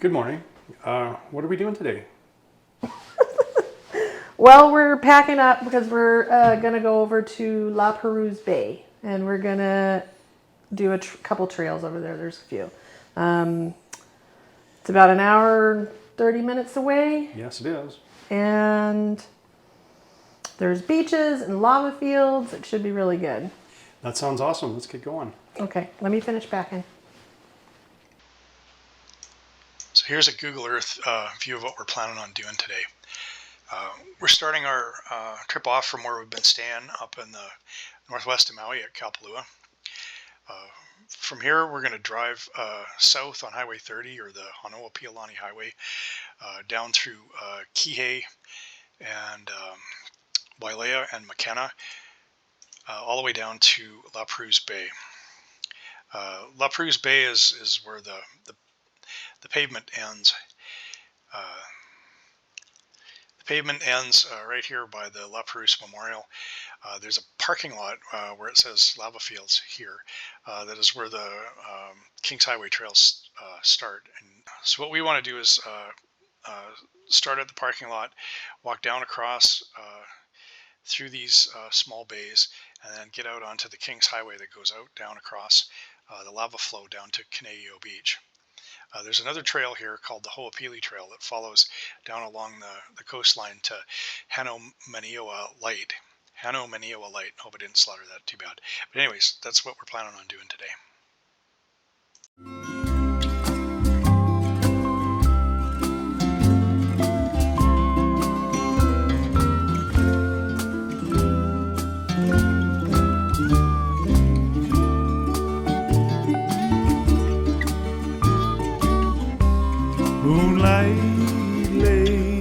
Good morning. What are we doing today? Well, we're packing up because we're going to go over to Pérouse Bay, and we're going to do a couple trails over there. There's a few. It's about an hour and 30 minutes away. Yes, it is. And there's beaches and lava fields. It should be really good. That sounds awesome. Let's get going. Okay, let me finish packing. So here's a Google Earth view of what we're planning on doing today. We're starting our trip off from where we've been staying up in the northwest of Maui at Kahoʻolawe. From here, we're going to drive south on Highway 30, or the Hoapili Highway, down through Kihei and Wailea and Makena, all the way down to Pérouse Bay. Pérouse Bay is where the pavement ends. The pavement ends right here by the Pérouse Memorial. There's a parking lot where it says lava fields here. That is where the Kings Highway trails start. And so what we want to do is start at the parking lot, walk down across through these small bays, and then get out onto the Kings Highway that goes out down across the lava flow down to Keoneʻōʻio Beach. There's another trail here called the Hoapili Trail that follows down along the coastline to Hano-Maniwa Light. Hano-Maniwa Light. Hope I didn't slaughter that too bad. But anyways, that's what we're planning on doing today. Moonlight lay,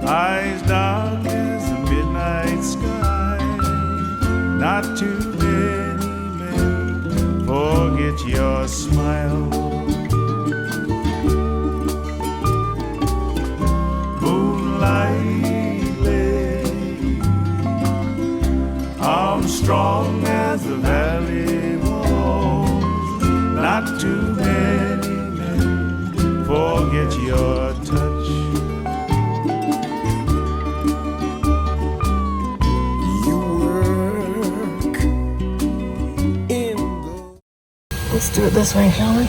eyes dark as the midnight sky. Not too many men forget your smile. Moonlight lay, arms strong as the valley walls. Not too many forget your touch. You work in the... Let's do it this way, shall we?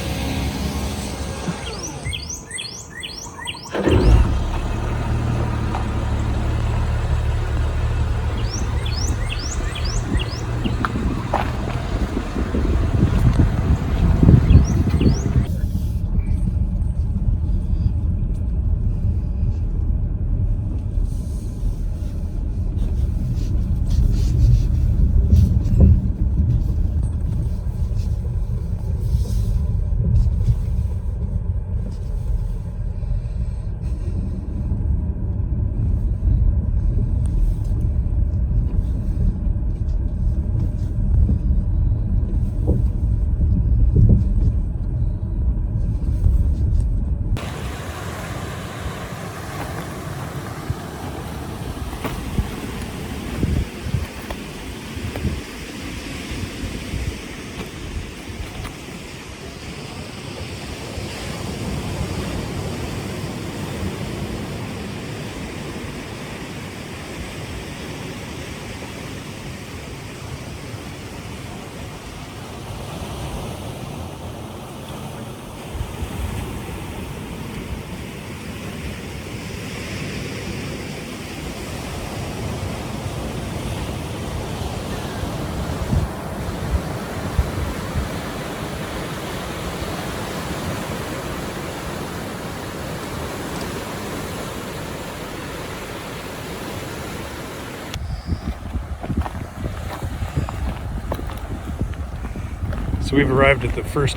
So we've arrived at the first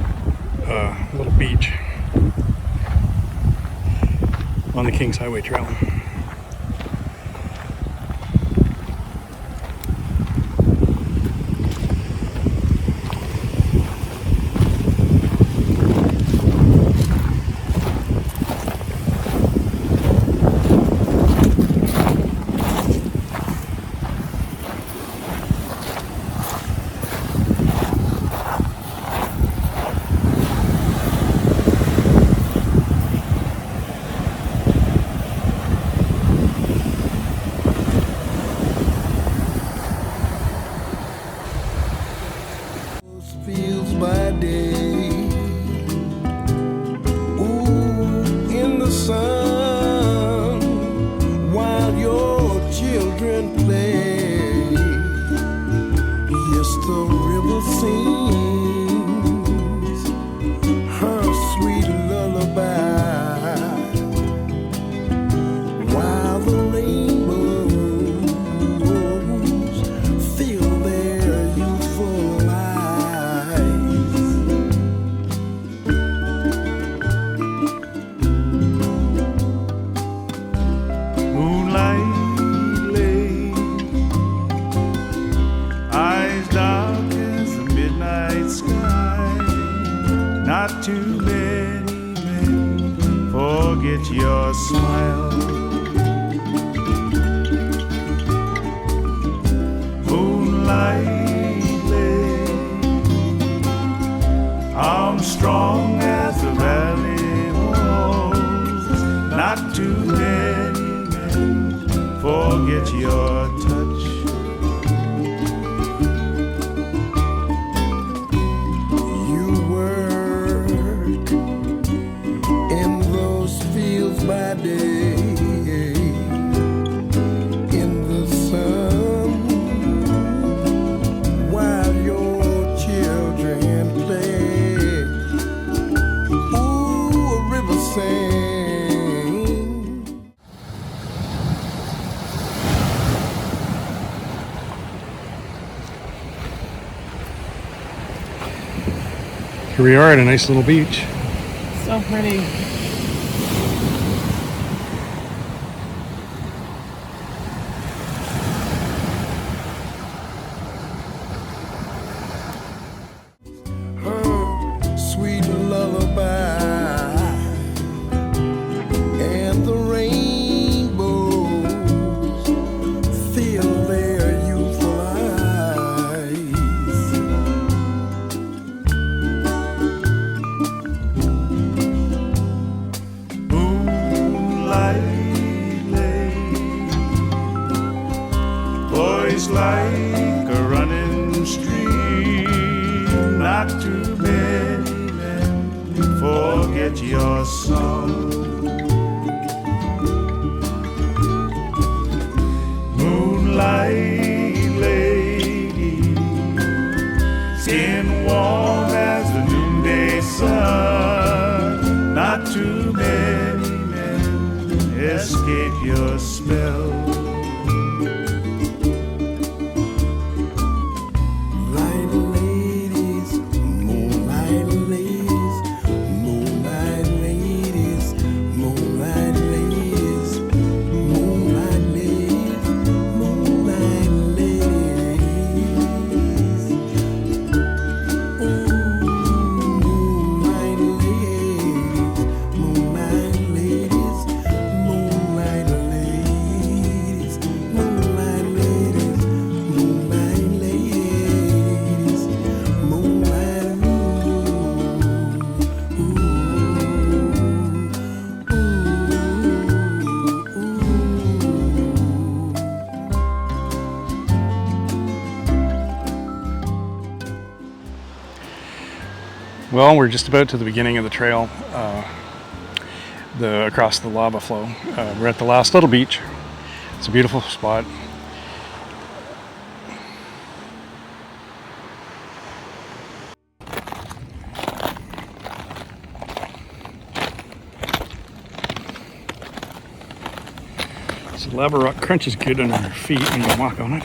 little beach on the Kings Highway Trail. too many men forget your smile. Moonlight lake, I'm strong as the valley walls. Not too many men forget your touch. You work in those fields by day, in the sun, while your children play. Ooh, a river sings. Here we are at a nice little beach. So pretty. Her sweet lullaby and the rainbows fill their youthful eyes. Moonlight lake, boys like a running stream. Not too many men forget your song. Moonlight lady, skin warm as the noonday sun. Not too many men escape your spell. Light ladies, moonlight ladies, moonlight ladies, moonlight ladies, moonlight ladies, moonlight ladies. Ooh, moonlight ladies, moonlight ladies, moonlight ladies, moonlight ladies, moonlight ladies, moonlight. Well, we're just about to the beginning of the trail, across the lava flow. We're at the last little beach. It's a beautiful spot. So lava rock crunches good under your feet when you walk on it.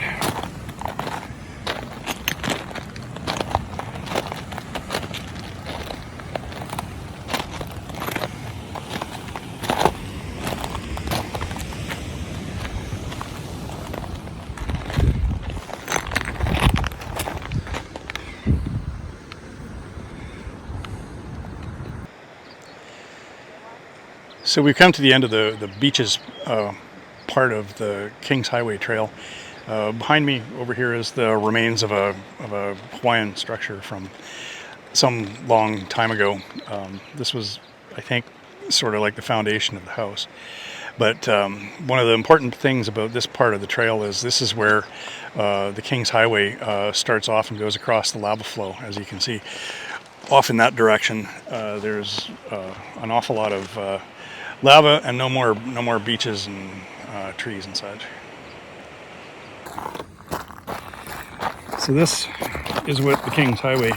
So we've come to the end of the beaches part of the Kings Highway Trail. Behind me over here is the remains of a Hawaiian structure from some long time ago. This was, I think, sort of like the foundation of the house. But one of the important things about this part of the trail is this is where the Kings Highway starts off and goes across the lava flow. As you can see, off in that direction, there's an awful lot of lava and no more beaches and trees and such. So this is what the Kings Highway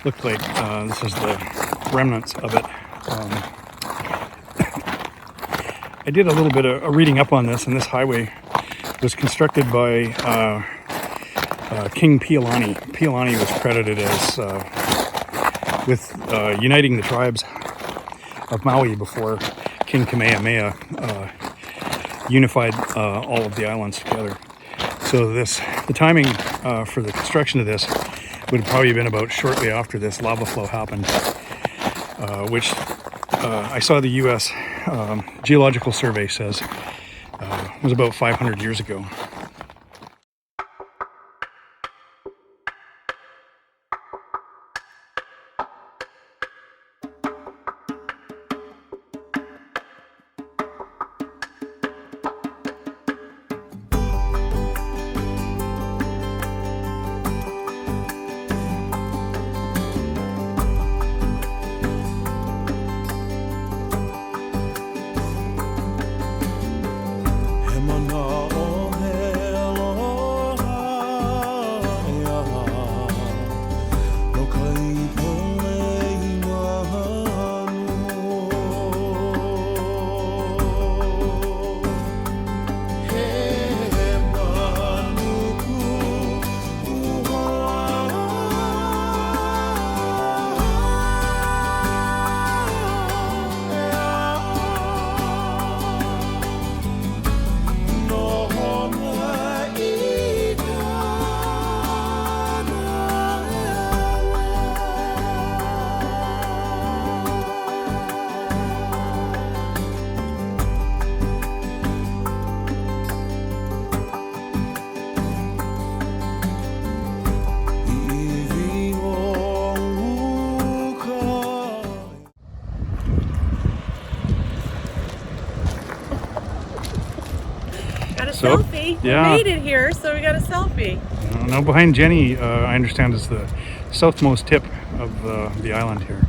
looked like. This is the remnants of it. I did a little bit of reading up on this, and this highway was constructed by King Pialani. Pialani was credited as with uniting the tribes of Maui before King Kamehameha unified all of the islands together. So the timing for the construction of this would have probably been about shortly after this lava flow happened. which I saw the U.S. Geological Survey says was about 500 years ago. So, selfie. yeah. We made it here, so we got a selfie. Now behind Jenny, I understand, is the southmost tip of the island here.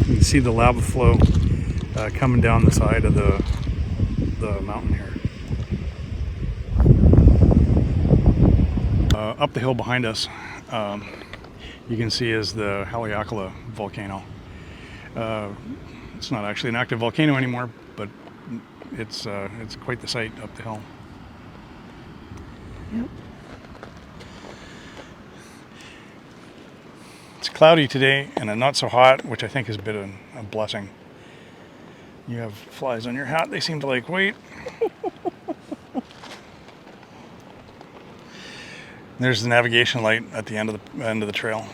You can see the lava flow coming down the side of the mountain here. Up the hill behind us, you can see is the Haleakala volcano. It's not actually an active volcano anymore, but it's quite the sight up the hill. Yep. It's cloudy today and not so hot, which I think is a bit of a blessing. You have flies on your hat, they seem to like wait. There's the navigation light at the end of the trail.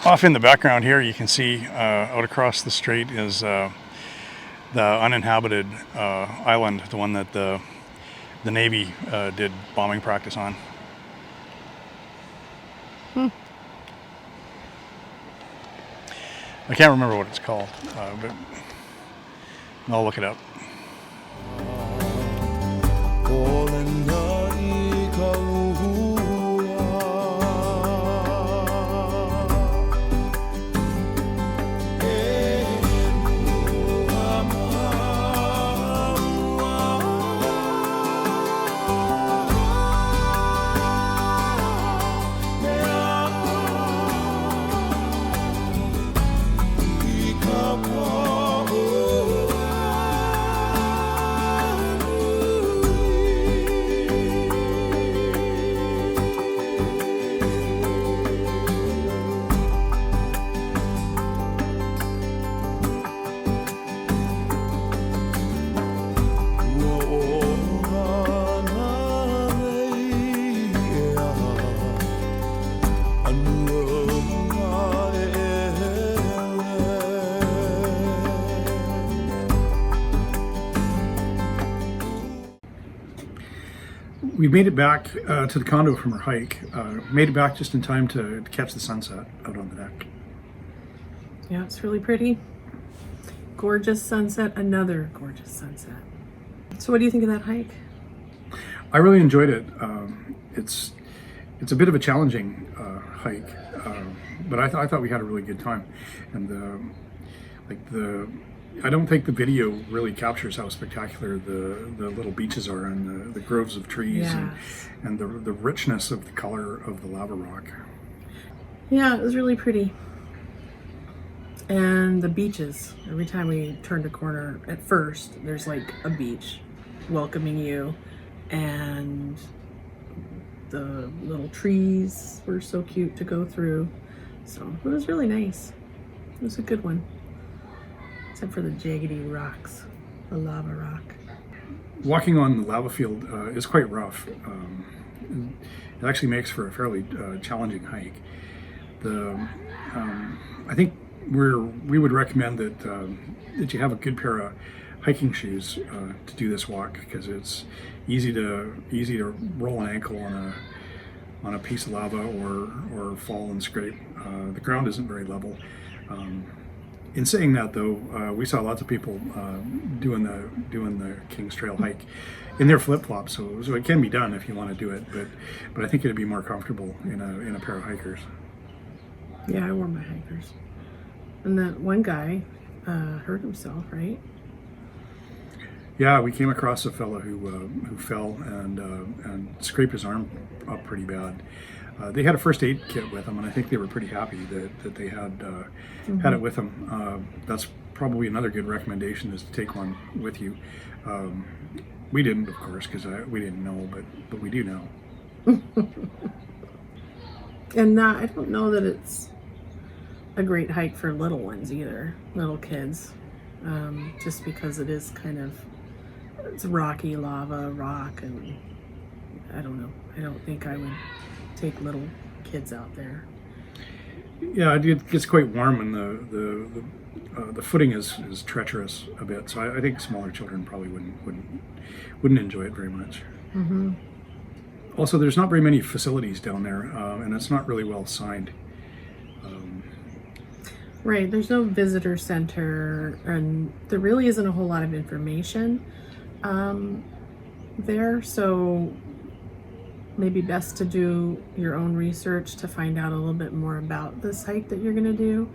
Off in the background here, you can see out across the strait is the uninhabited island, the one that the Navy did bombing practice on. I can't remember what it's called, but I'll look it up. We made it back to the condo from our hike. Made it back just in time to catch the sunset out on the deck. Yeah, it's really pretty. Gorgeous sunset, another gorgeous sunset. So what do you think of that hike? I really enjoyed it. It's a bit of a challenging hike, but I thought we had a really good time. And I don't think the video really captures how spectacular the little beaches are and the groves of trees. Yes. and the richness of the color of the lava rock. Yeah, it was really pretty. And the beaches, every time we turned a corner, at first, there's like a beach. welcoming you, and the little trees were so cute to go through. So it was really nice. It was a good one, except for the jaggedy rocks, the lava rock. Walking on the lava field is quite rough. It actually makes for a fairly challenging hike. I think we would recommend that you have a good pair of hiking shoes to do this walk, because it's easy to roll an ankle on a piece of lava or fall and scrape. The ground isn't very level. In saying that, though, we saw lots of people doing the King's Trail hike in their flip-flops, so it can be done if you want to do it. But I think it'd be more comfortable in a pair of hikers. Yeah, I wore my hikers. And that one guy hurt himself, right? Yeah, we came across a fellow who fell and scraped his arm up pretty bad. They had a first aid kit with them, and I think they were pretty happy that they had it with them. That's probably another good recommendation, is to take one with you. We didn't, of course, because we didn't know, but we do now. And I don't know that it's a great hike for little ones either, little kids, just because it is it's rocky lava rock, and I don't know. I don't think I would take little kids out there. Yeah, it gets quite warm, and the footing is treacherous a bit. So I think smaller children probably wouldn't enjoy it very much. Mm-hmm. Also, there's not very many facilities down there, and it's not really well signed. Right, there's no visitor center, and there really isn't a whole lot of information there, so maybe best to do your own research to find out a little bit more about this hike that you're going to do,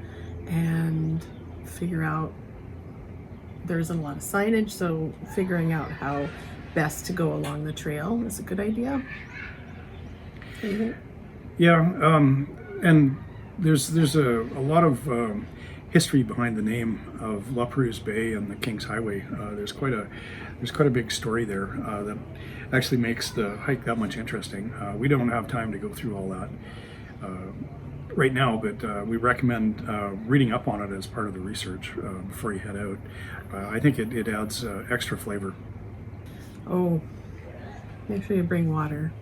and figure out. There isn't a lot of signage, so figuring out how best to go along the trail is a good idea. Yeah, and there's a lot of history behind the name of Pérouse Bay and the King's Highway. There's quite a big story there that actually makes the hike that much interesting. We don't have time to go through all that right now, but we recommend reading up on it as part of the research before you head out. I think it adds extra flavor. Oh, make sure you bring water.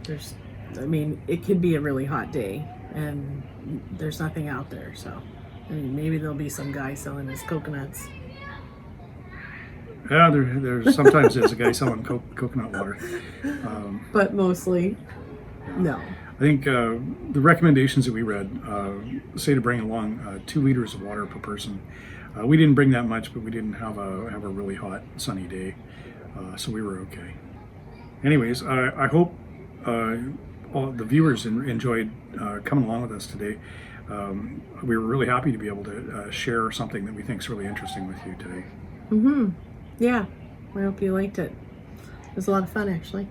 It could be a really hot day and there's nothing out there, so maybe there'll be some guy selling his coconuts. Yeah, there's sometimes there's a guy selling coconut water, but mostly no. I think the recommendations that we read say to bring along 2 liters of water per person. We didn't bring that much, but we didn't have a really hot sunny day, so we were okay. Anyways, I hope all the viewers enjoyed coming along with us today. We were really happy to be able to share something that we think is really interesting with you today. Mm-hmm. Yeah, I hope you liked it. It was a lot of fun, actually.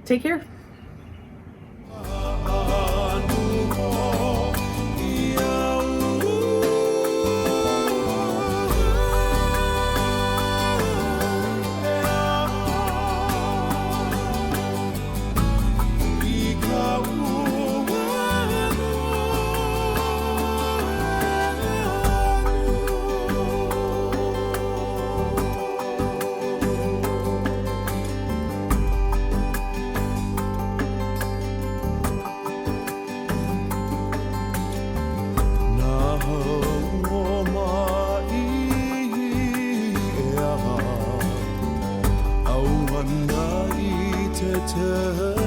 Take care. Te